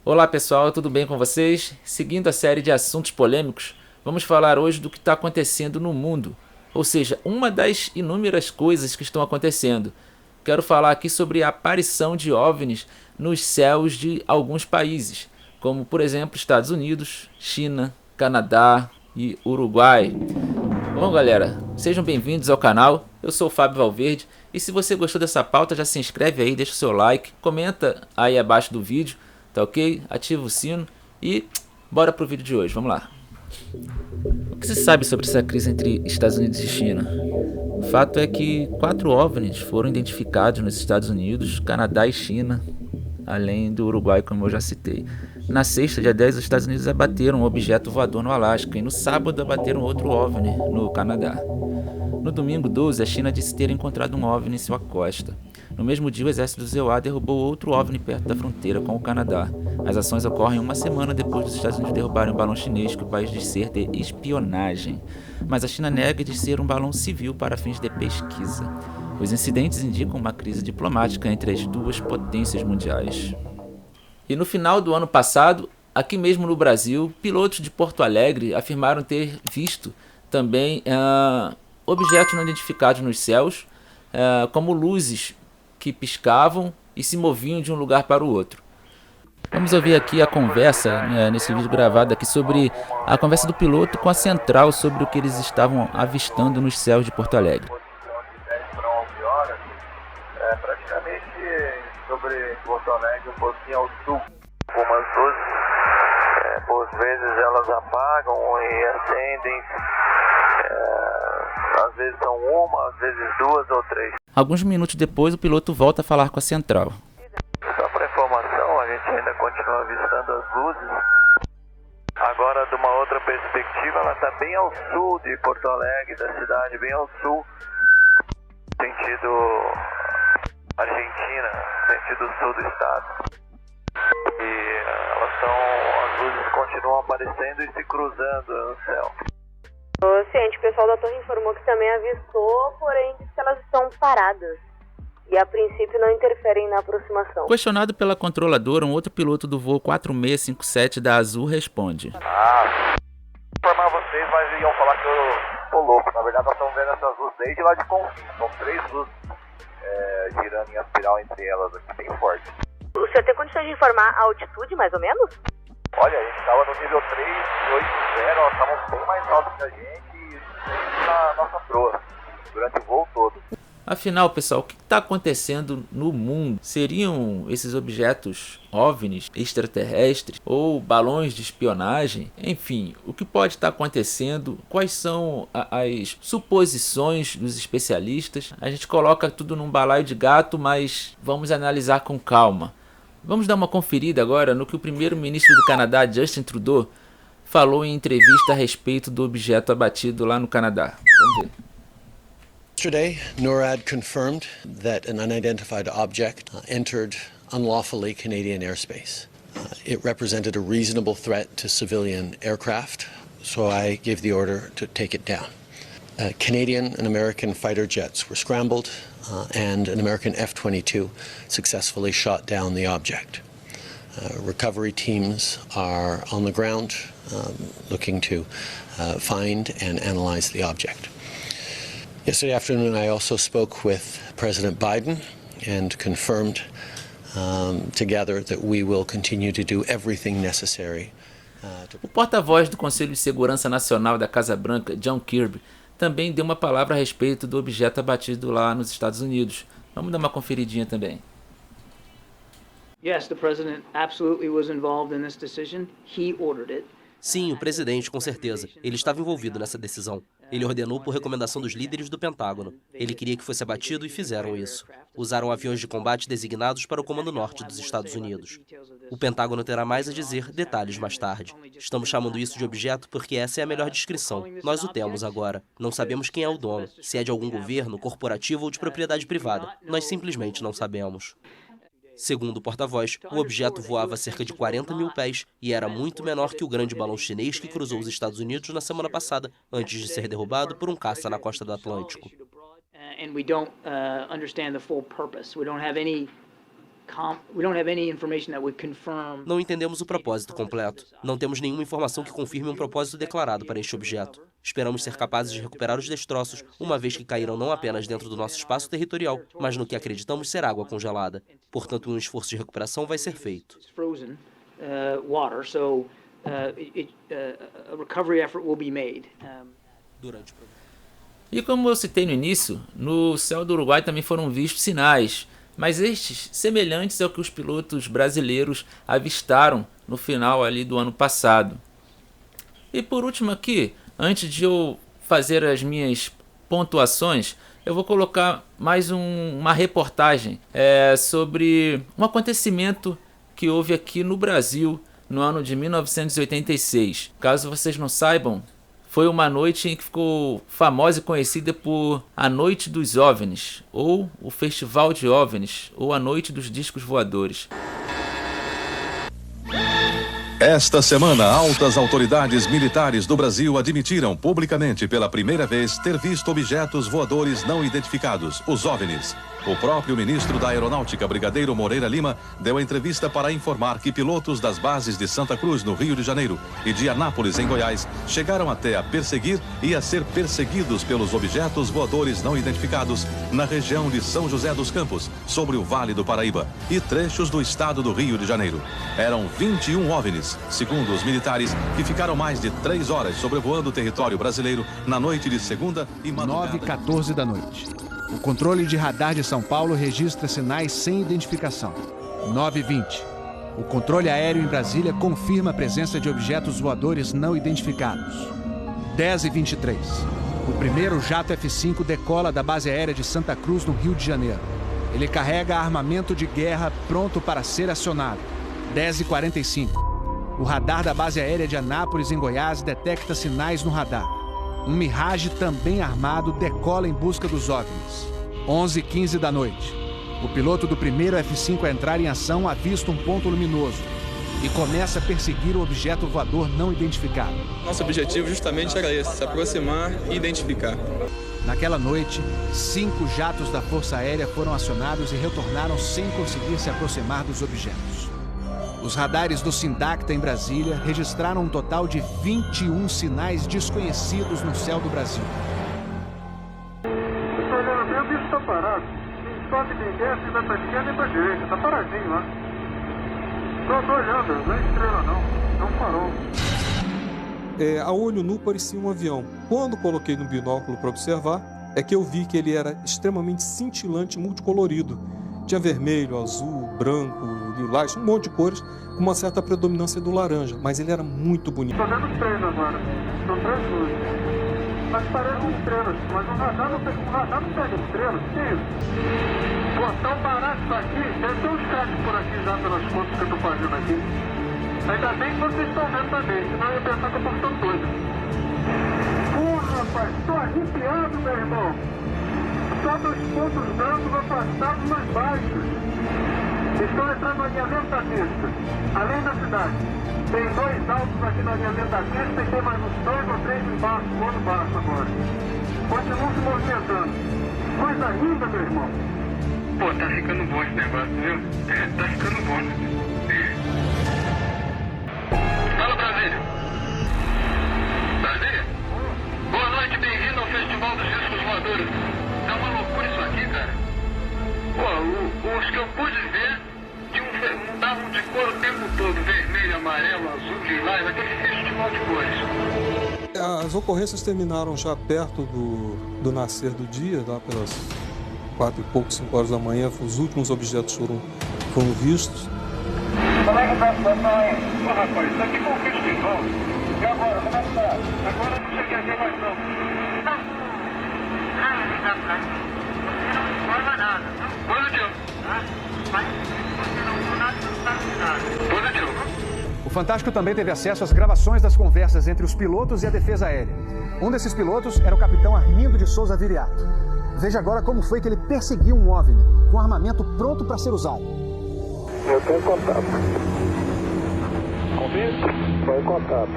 Olá pessoal, tudo bem com vocês? Seguindo a série de assuntos polêmicos, vamos falar hoje do que está acontecendo no mundo, ou seja, uma das inúmeras coisas que estão acontecendo. Quero falar aqui sobre a aparição de OVNIs nos céus de alguns países, como por exemplo Estados Unidos, China, Canadá e Uruguai. Bom galera, sejam bem-vindos ao canal, eu sou o Fábio Valverde e se você gostou dessa pauta já se inscreve aí, deixa o seu like, comenta aí abaixo do vídeo, tá ok? Ativa o sino e bora pro vídeo de hoje, vamos lá. O que se sabe sobre essa crise entre Estados Unidos e China? O fato é que 4 OVNIs foram identificados nos Estados Unidos, Canadá e China, além do Uruguai, como eu já citei. Na sexta, dia 10, os Estados Unidos abateram um objeto voador no Alasca e no sábado abateram outro OVNI no Canadá. No domingo 12, a China disse ter encontrado um OVNI em sua costa. No mesmo dia, o exército do ZEUA derrubou outro OVNI perto da fronteira com o Canadá. As ações ocorrem uma semana depois dos Estados Unidos derrubarem um balão chinês que o país diz ser de espionagem. Mas a China nega de ser um balão civil para fins de pesquisa. Os incidentes indicam uma crise diplomática entre as duas potências mundiais. E no final do ano passado, aqui mesmo no Brasil, pilotos de Porto Alegre afirmaram ter visto também objetos não identificados nos céus, como luzes que piscavam e se moviam de um lugar para o outro. Vamos ouvir aqui a conversa, nesse vídeo gravado aqui, sobre a conversa do piloto com a central sobre o que eles estavam avistando nos céus de Porto Alegre. Praticamente sobre Porto Alegre, um pouquinho ao sul. Algumas luzes, por vezes elas apagam e acendem, às vezes são uma, às vezes duas ou três. Alguns minutos depois, o piloto volta a falar com a central. Só para informação, a gente ainda continua avistando as luzes. Agora, de uma outra perspectiva, ela está bem ao sul de Porto Alegre, da cidade, bem ao sul, sentido Argentina, sentido sul do estado. E as luzes continuam aparecendo e se cruzando no céu. Ciente, o pessoal da torre informou que também avistou, porém diz que elas estão paradas e a princípio não interferem na aproximação. Questionado pela controladora, um outro piloto do voo 4657 da Azul responde: Informar vocês, mas iam falar que eu tô louco. Na verdade, nós estamos vendo essas luzes desde lá de Confins. São 3 luzes girando em espiral entre elas aqui, bem forte. O senhor tem condições de informar a altitude, mais ou menos? Olha, a gente estava no nível 380, elas estavam bem mais altas que a gente e na nossa proa, durante o voo todo. Afinal, pessoal, o que está acontecendo no mundo? Seriam esses objetos OVNIs extraterrestres ou balões de espionagem? Enfim, o que pode estar acontecendo? Quais são as suposições dos especialistas? A gente coloca tudo num balaio de gato, mas vamos analisar com calma. Vamos dar uma conferida agora no que o primeiro-ministro do Canadá, Justin Trudeau, falou em entrevista a respeito do objeto abatido lá no Canadá. Vamos ver. Yesterday, NORAD confirmed that an unidentified object entered unlawfully Canadian airspace. It represented a reasonable threat to civilian aircraft, so I gave the order to take it down. Canadian and American fighter jets were scrambled, and an American F-22 successfully shot down the object. Recovery teams are on the ground looking to find and analyze the object. Yesterday afternoon, I also spoke with President Biden and confirmed together that we will continue to do everything necessary. O porta-voz do Conselho de Segurança Nacional da Casa Branca, John Kirby, também deu uma palavra a respeito do objeto abatido lá nos Estados Unidos. Vamos dar uma conferidinha também. Yes, the president absolutely was involved in this decision. He ordered it. Sim, o presidente, com certeza. Ele estava envolvido nessa decisão. Ele ordenou por recomendação dos líderes do Pentágono. Ele queria que fosse abatido e fizeram isso. Usaram aviões de combate designados para o Comando Norte dos Estados Unidos. O Pentágono terá mais a dizer, detalhes mais tarde. Estamos chamando isso de objeto porque essa é a melhor descrição. Nós o temos agora. Não sabemos quem é o dono, se é de algum governo, corporativo ou de propriedade privada. Nós simplesmente não sabemos. Segundo o porta-voz, o objeto voava a cerca de 40 mil pés e era muito menor que o grande balão chinês que cruzou os Estados Unidos na semana passada, antes de ser derrubado por um caça na costa do Atlântico. Não entendemos o propósito completo. Não temos nenhuma informação que confirme um propósito declarado para este objeto. Esperamos ser capazes de recuperar os destroços, uma vez que caíram não apenas dentro do nosso espaço territorial, mas no que acreditamos ser água congelada. Portanto, um esforço de recuperação vai ser feito. E como eu citei no início, no céu do Uruguai também foram vistos sinais, mas estes semelhantes ao que os pilotos brasileiros avistaram no final ali do ano passado. E por último aqui, antes de eu fazer as minhas pontuações, eu vou colocar mais uma reportagem sobre um acontecimento que houve aqui no Brasil no ano de 1986. Caso vocês não saibam, foi uma noite em que ficou famosa e conhecida por a Noite dos OVNIs, ou o Festival de OVNIs, ou a Noite dos Discos Voadores. Esta semana, altas autoridades militares do Brasil admitiram publicamente pela primeira vez ter visto objetos voadores não identificados, os OVNIs. O próprio ministro da Aeronáutica, Brigadeiro Moreira Lima, deu a entrevista para informar que pilotos das bases de Santa Cruz, no Rio de Janeiro, e de Anápolis, em Goiás, chegaram até a perseguir e a ser perseguidos pelos objetos voadores não identificados na região de São José dos Campos, sobre o Vale do Paraíba, e trechos do estado do Rio de Janeiro. Eram 21 OVNIs, segundo os militares, que ficaram mais de 3 horas sobrevoando o território brasileiro na noite de segunda e madrugada. 9h14 da noite. O controle de radar de São Paulo registra sinais sem identificação. 9h20. O controle aéreo em Brasília confirma a presença de objetos voadores não identificados. 10h23. O primeiro jato F-5 decola da base aérea de Santa Cruz, no Rio de Janeiro. Ele carrega armamento de guerra pronto para ser acionado. 10h45. O radar da base aérea de Anápolis, em Goiás, detecta sinais no radar. Um Mirage também armado decola em busca dos OVNIs. 11h15 da noite. O piloto do primeiro F-5 a entrar em ação avista um ponto luminoso e começa a perseguir o objeto voador não identificado. Nosso objetivo justamente era esse, se aproximar e identificar. Naquela noite, 5 jatos da Força Aérea foram acionados e retornaram sem conseguir se aproximar dos objetos. Os radares do Sindacta em Brasília registraram um total de 21 sinais desconhecidos no céu do Brasil. Estou olhando bem, o bicho está parado. Não sobe nem desce, nem vai para a esquerda nem para a direita. Está paradinho lá. Estou olhando, não é estrela não. É um farol. A olho nu parecia um avião. Quando coloquei no binóculo para observar, é que eu vi que ele era extremamente cintilante, multicolorido. Tinha vermelho, azul, branco, lilás, um monte de cores, com uma certa predominância do laranja, mas ele era muito bonito. Estou vendo 3 agora, são 3 luzes. Mas parecem estrelas, mas o radar não pega estrelas, que é isso? Pô, tão barato isso aqui, deve ter uns créditos por aqui já pelas contas que eu estou fazendo aqui. Ainda bem que vocês estão vendo também, senão eu ia pensar que eu estou ficando doido. Porra, rapaz, estou arrepiado, meu irmão. Só 2 pontos brancos afastados mais baixos. Estão entrando no alinhamento da pista, além da cidade. Tem 2 altos aqui no alinhamento da pista e tem mais uns 2 ou 3 embaixo, voando baixo agora. Continuam se movimentando. Coisa linda, meu irmão. Pô, tá ficando bom esse negócio, viu? Tá ficando bom. Fala, Brasília. Brasília? Boa noite, bem-vindo ao Festival dos Discos Voadores. É uma loucura isso aqui, cara. Pô, os que eu pude ver mudavam de cor o tempo todo. Vermelho, amarelo, azul, lilás, aquele festival de cores. As ocorrências terminaram já perto do nascer do dia, lá pelas 4 e pouco, 5 horas da manhã. Os últimos objetos foram vistos. Como é que tá a situação aí? Ô, rapaz, isso aqui foi um festival. E agora, como é que tá? Agora não sei o que é mais não. Você não informa nada. Positivo. Mas você não viu nada, não sabe nada. Positivo. O Fantástico também teve acesso às gravações das conversas entre os pilotos e a defesa aérea. Um desses pilotos era o capitão Armindo de Souza Viriato. Veja agora como foi que ele perseguiu um OVNI com armamento pronto para ser usado. Eu estou em contato. Convite? Estou em contato.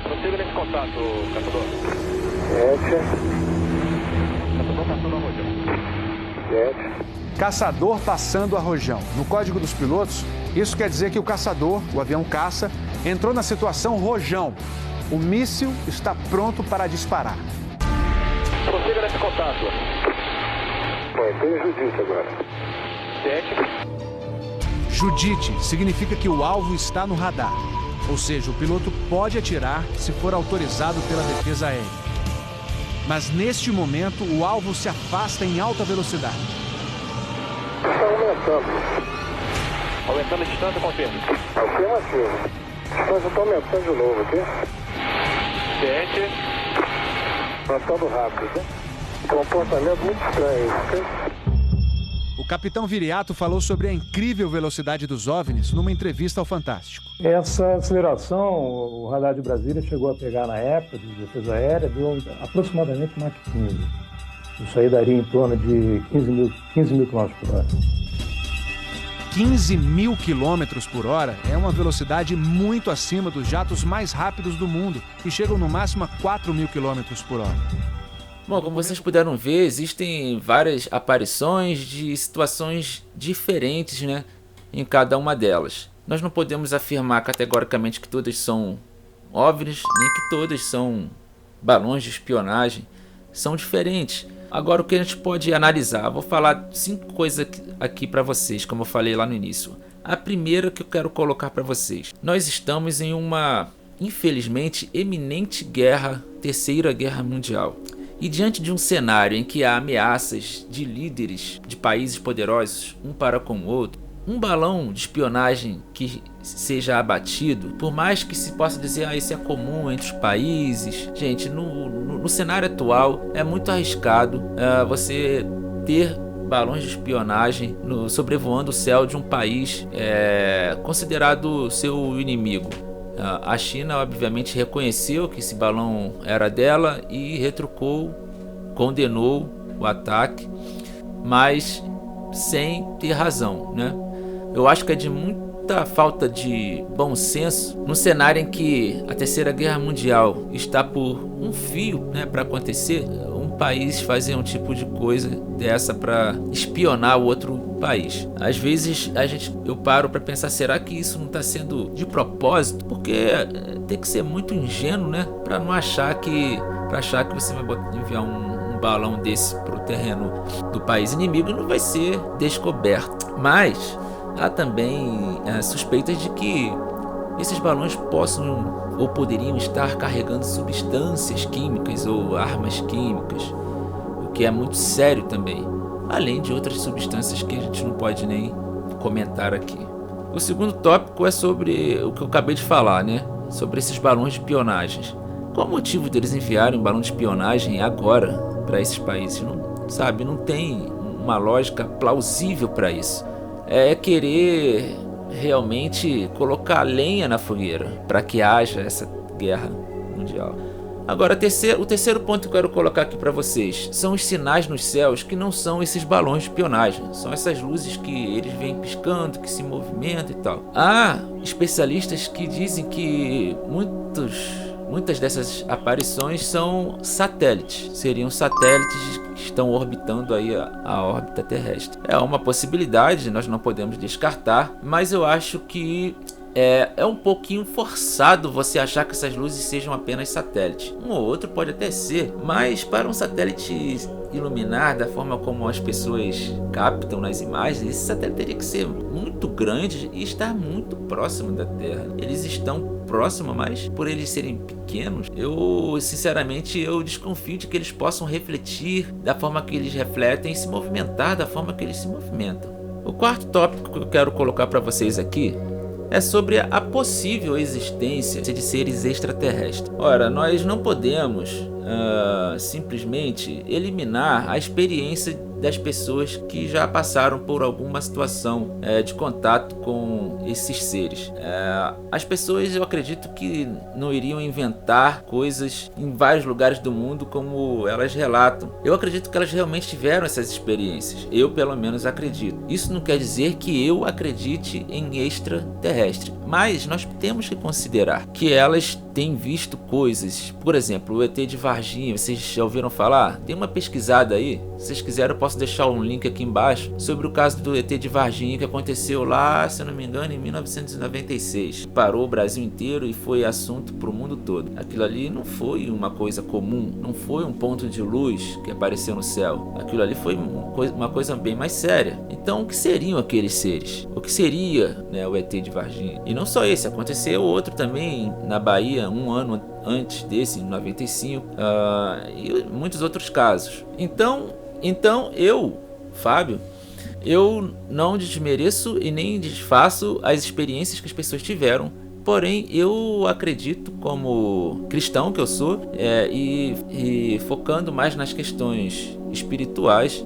Prossiga nesse contato, caçador. 7. Caçador passou na roda. 7. caçador passando a rojão. No código dos pilotos, isso quer dizer que o caçador, o avião caça, entrou na situação rojão. O míssil está pronto para disparar. Prossiga nesse contato. Tem Judite agora. 7. Judite significa que o alvo está no radar. Ou seja, o piloto pode atirar se for autorizado pela defesa aérea. Mas neste momento, o alvo se afasta em alta velocidade. Está aumentando. Aumentando a distância, confirma. Afirmativo. A distância está aumentando de novo aqui. 7. Aumentando rápido, né? Comportamento muito estranho, ok? O capitão Viriato falou sobre a incrível velocidade dos OVNIs numa entrevista ao Fantástico. Essa aceleração, o radar de Brasília chegou a pegar na época de defesa aérea, deu aproximadamente Mach 15. Isso aí daria em torno de 15 mil km por hora. 15 mil quilômetros por hora é uma velocidade muito acima dos jatos mais rápidos do mundo, que chegam no máximo a 4 mil quilômetros por hora. Bom, como vocês puderam ver, existem várias aparições de situações diferentes, né, em cada uma delas. Nós não podemos afirmar categoricamente que todas são OVNIs, nem que todas são balões de espionagem. São diferentes. Agora, o que a gente pode analisar? Vou falar 5 coisas aqui para vocês, como eu falei lá no início. A primeira que eu quero colocar para vocês. Nós estamos em uma, infelizmente, eminente guerra, terceira guerra mundial. E diante de um cenário em que há ameaças de líderes de países poderosos, um para com o outro, um balão de espionagem que seja abatido, por mais que se possa dizer isso é comum entre os países, gente, no cenário atual é muito arriscado você ter balões de espionagem sobrevoando o céu de um país considerado seu inimigo. A China obviamente reconheceu que esse balão era dela e retrucou, condenou o ataque, mas sem ter razão, né? Eu acho que é de muita falta de bom senso no cenário em que a Terceira Guerra Mundial está por um fio, né, para acontecer, um país fazer um tipo de coisa dessa para espionar o outro país. Às vezes eu paro para pensar, será que isso não está sendo de propósito? Porque tem que ser muito ingênuo, né, para não achar que você vai enviar um balão desse para o terreno do país inimigo e não vai ser descoberto. Mas há também suspeitas de que esses balões possam ou poderiam estar carregando substâncias químicas ou armas químicas, o que é muito sério também, além de outras substâncias que a gente não pode nem comentar aqui. O segundo tópico é sobre o que eu acabei de falar, né? Sobre esses balões de espionagem. Qual o motivo deles enviarem um balão de espionagem agora para esses países? Não tem uma lógica plausível para isso. É querer realmente colocar lenha na fogueira para que haja essa guerra mundial. Agora, o terceiro ponto que eu quero colocar aqui para vocês são os sinais nos céus que não são esses balões de espionagem. São essas luzes que eles vêm piscando, que se movimentam e tal. Há especialistas que dizem que muitas dessas aparições são satélites. Seriam satélites que estão orbitando aí a órbita terrestre. É uma possibilidade, nós não podemos descartar, mas eu acho que é um pouquinho forçado você achar que essas luzes sejam apenas satélites. Um ou outro pode até ser, mas para um satélite iluminar da forma como as pessoas captam nas imagens, esse satélite teria que ser muito grande e estar muito próximo da Terra. Eles estão próximos, mas por eles serem pequenos, sinceramente eu desconfio de que eles possam refletir da forma que eles refletem e se movimentar da forma que eles se movimentam. O quarto tópico que eu quero colocar para vocês aqui é sobre a possível existência de seres extraterrestres. Ora, nós não podemos simplesmente eliminar a experiência das pessoas que já passaram por alguma situação de contato com esses seres. As pessoas, eu acredito que não iriam inventar coisas em vários lugares do mundo como elas relatam. Eu acredito que elas realmente tiveram essas experiências. Eu, pelo menos, acredito. Isso não quer dizer que eu acredite em extraterrestre, Mas nós temos que considerar que elas têm visto coisas. Por exemplo, o ET de Varginha, vocês já ouviram falar? Tem uma pesquisada aí, se vocês quiserem eu posso deixar um link aqui embaixo sobre o caso do ET de Varginha que aconteceu lá, se eu não me engano, em 1996. Parou o Brasil inteiro e foi assunto para o mundo todo. Aquilo ali não foi uma coisa comum, não foi um ponto de luz que apareceu no céu. Aquilo ali foi uma coisa bem mais séria. Então, o que seriam aqueles seres? O que seria, né, o ET de Varginha? E não só esse, aconteceu outro também na Bahia, um ano antes desse, em 95, e muitos outros casos. Então eu, Fábio, eu não desmereço e nem desfaço as experiências que as pessoas tiveram. Porém, eu acredito, como cristão que eu sou, e focando mais nas questões espirituais,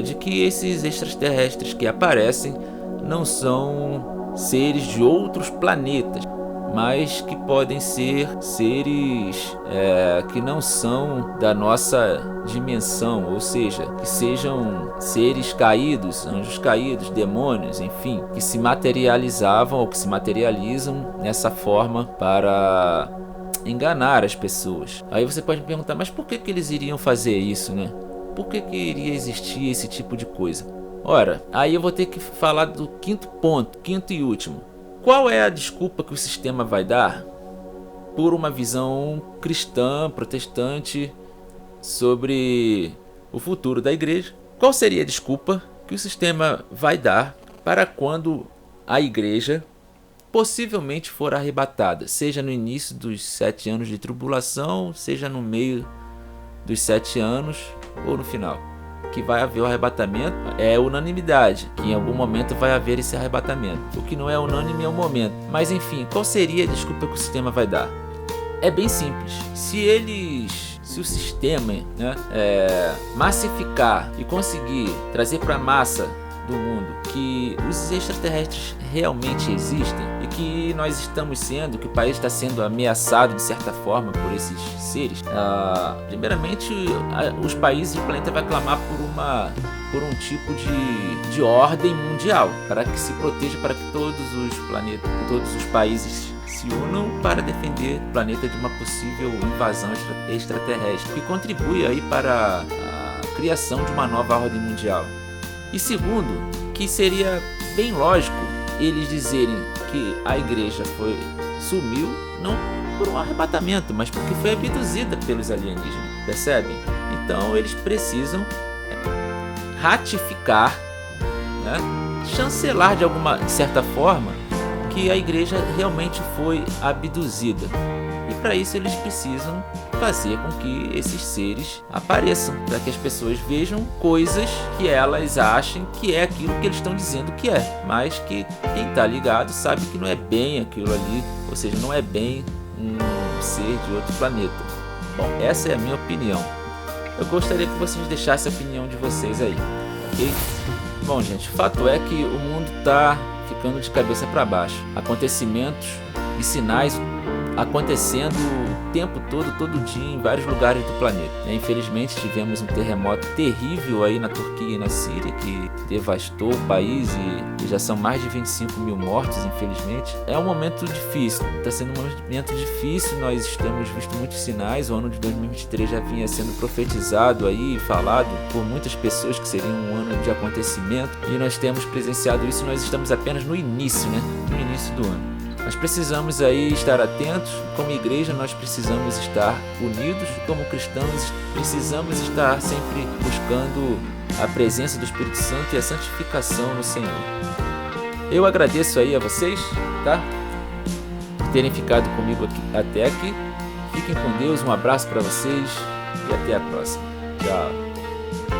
de que esses extraterrestres que aparecem não são seres de outros planetas, mas que podem ser seres que não são da nossa dimensão, ou seja, que sejam seres caídos, anjos caídos, demônios, enfim, que se materializavam ou que se materializam nessa forma para enganar as pessoas. Aí você pode me perguntar, mas por que eles iriam fazer isso, né? Por que iria existir esse tipo de coisa? Ora, aí eu vou ter que falar do quinto ponto, quinto e último. Qual é a desculpa que o sistema vai dar por uma visão cristã, protestante, sobre o futuro da igreja? Qual seria a desculpa que o sistema vai dar para quando a igreja possivelmente for arrebatada, seja no início dos 7 anos de tribulação, seja no meio dos 7 anos ou no final? Que vai haver o arrebatamento, é unanimidade, que em algum momento vai haver esse arrebatamento. O que não é unânime é o momento. Mas enfim, qual seria a desculpa que o sistema vai dar? É bem simples. Se o sistema, né, massificar e conseguir trazer para a massa do mundo que os extraterrestres realmente existem e que nós estamos sendo, que o país está sendo ameaçado de certa forma por esses seres, primeiramente os países do planeta vai clamar por um tipo de ordem mundial para que se proteja, para que todos os países se unam para defender o planeta de uma possível invasão extraterrestre, que contribui aí para a criação de uma nova ordem mundial. E segundo, que seria bem lógico eles dizerem que a igreja sumiu não por um arrebatamento, mas porque foi abduzida pelos alienígenas, percebem? Então eles precisam ratificar, né, chancelar de certa forma que a igreja realmente foi abduzida. E para isso eles precisam fazer com que esses seres apareçam, para que as pessoas vejam coisas que elas achem que é aquilo que eles estão dizendo que é, mas que quem está ligado sabe que não é bem aquilo ali, ou seja, não é bem um ser de outro planeta. Bom, essa é a minha opinião. Eu gostaria que vocês deixassem a opinião de vocês aí, ok? Bom, gente, o fato é que o mundo está ficando de cabeça para baixo. Acontecimentos e sinais acontecendo o tempo todo dia em vários lugares do planeta. Infelizmente tivemos um terremoto terrível aí na Turquia e na Síria que devastou o país e já são mais de 25 mil mortos, infelizmente. É um momento difícil, está sendo um momento difícil, nós estamos visto muitos sinais. O ano de 2023 já vinha sendo profetizado aí, falado por muitas pessoas que seria um ano de acontecimento, e nós temos presenciado isso. Nós estamos apenas no início, né? No início do ano. Nós precisamos aí estar atentos, como igreja nós precisamos estar unidos, como cristãos precisamos estar sempre buscando a presença do Espírito Santo e a santificação no Senhor. Eu agradeço aí a vocês, tá? Por terem ficado comigo até aqui. Fiquem com Deus, um abraço para vocês e até a próxima. Tchau.